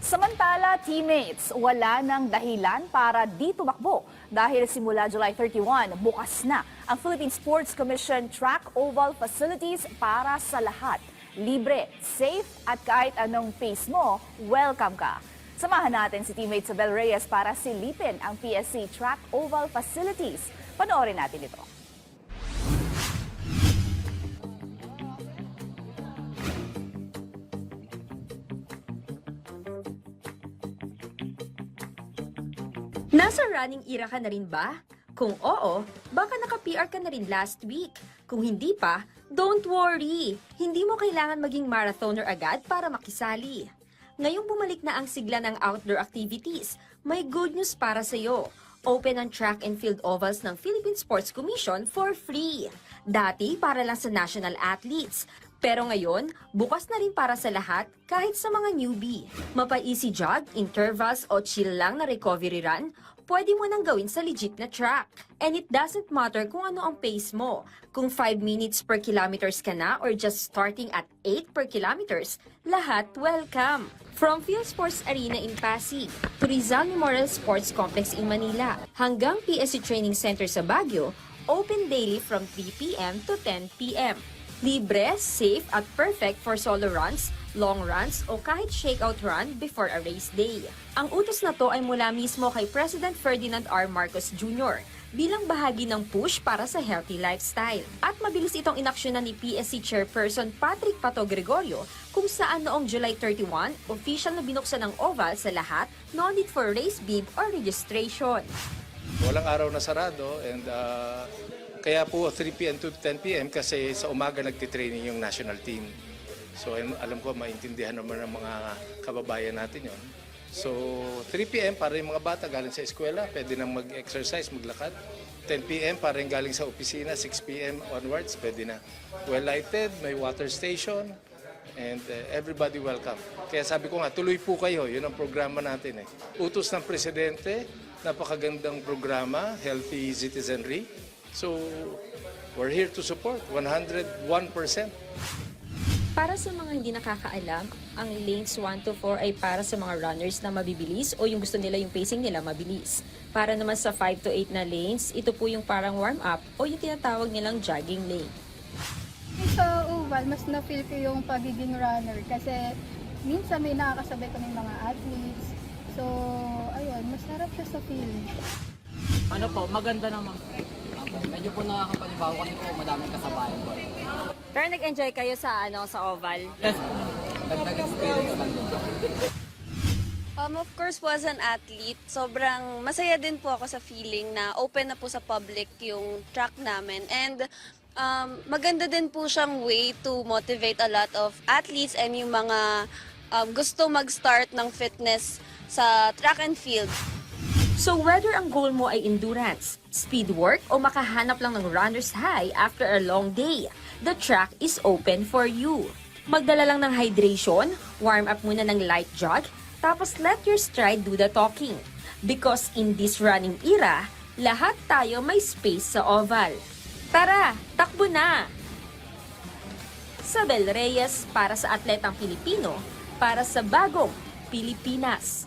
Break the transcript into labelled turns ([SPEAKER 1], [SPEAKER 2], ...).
[SPEAKER 1] Samantala, teammates, wala nang dahilan para di tumakbo dahil simula July 31, bukas na ang Philippine Sports Commission track oval facilities para sa lahat. Libre, safe at kahit anong pace mo, welcome ka. Samahan natin si teammate Sabel Reyes para silipin ang PSC track oval facilities. Panoorin natin ito.
[SPEAKER 2] Nasa running era ka na rin ba? Kung oo, baka naka-PR ka na rin last week. Kung hindi pa, don't worry. Hindi mo kailangan maging marathoner agad para makisali. Ngayong bumalik na ang sigla ng outdoor activities, may good news para sa'yo. Open ang track and field ovals ng Philippine Sports Commission for free. Dati para lang sa national athletes. Pero ngayon, bukas na rin para sa lahat kahit sa mga newbie. Mapa-easy jog, intervals o chill lang na recovery run, pwede mo nang gawin sa legit na track. And it doesn't matter kung ano ang pace mo. Kung 5 minutes per kilometers ka na or just starting at 8 per kilometers, lahat welcome. From Field Sports Arena in Pasig to Rizal Memorial Sports Complex in Manila hanggang PSC Training Center sa Baguio, open daily from 3 p.m. to 10 p.m. Libre, safe at perfect for solo runs, long runs o kahit shakeout run before a race day. Ang utos na to ay mula mismo kay President Ferdinand R. Marcos Jr. bilang bahagi ng push para sa healthy lifestyle. At mabilis itong inaksyonan ni PSC Chairperson Patrick Pato Gregorio kung saan noong July 31, official na binuksan ng oval sa lahat, no need for race bib or registration.
[SPEAKER 3] Walang araw na sarado and kaya po 3 p.m. to 10 p.m. kasi sa umaga nagtitraining yung national team. So alam ko maintindihan naman ng mga kababayan natin yon. So 3 p.m. para yung mga bata galing sa eskwela, pwede nang mag-exercise, maglakad. 10 p.m. para yung galing sa opisina, 6 p.m. onwards, pwede na. Well lighted, may water station, and everybody welcome. Kaya sabi ko nga, tuloy po kayo, yun ang programa natin eh. Utos ng Presidente, napakagandang programa, Healthy Citizenry. So, we're here to support 101%.
[SPEAKER 2] Para sa mga hindi nakakaalam, ang lanes 1 to 4 ay para sa mga runners na mabibilis o yung gusto nila yung pacing nila mabilis. Para naman sa 5 to 8 na lanes, ito po yung parang warm-up o yung tinatawag nilang jogging lane.
[SPEAKER 4] Sa oval, mas na-feel ko yung pagiging runner kasi minsan may nakakasabay kami mga athletes. So, ayun, masarap siya sa feeling.
[SPEAKER 5] Ano po, maganda naman. Medyo po nakakapanibago kasi po madaming kasabayan po.
[SPEAKER 2] Pero nag-enjoy kayo sa sa oval?
[SPEAKER 5] Yes, nag-experience lang po.
[SPEAKER 6] Of course po as an athlete, sobrang masaya din po ako sa feeling na open na po sa public yung track namin. And maganda din po siyang way to motivate a lot of athletes and yung mga gusto mag-start ng fitness sa track and field.
[SPEAKER 2] So whether ang goal mo ay endurance, speed work o makahanap lang ng runner's high after a long day, the track is open for you. Magdala lang ng hydration, warm up muna ng light jog, tapos let your stride do the talking. Because in this running era, lahat tayo may space sa oval. Tara, takbo na! Sabel Reyes para sa atletang Pilipino, para sa bagong Pilipinas.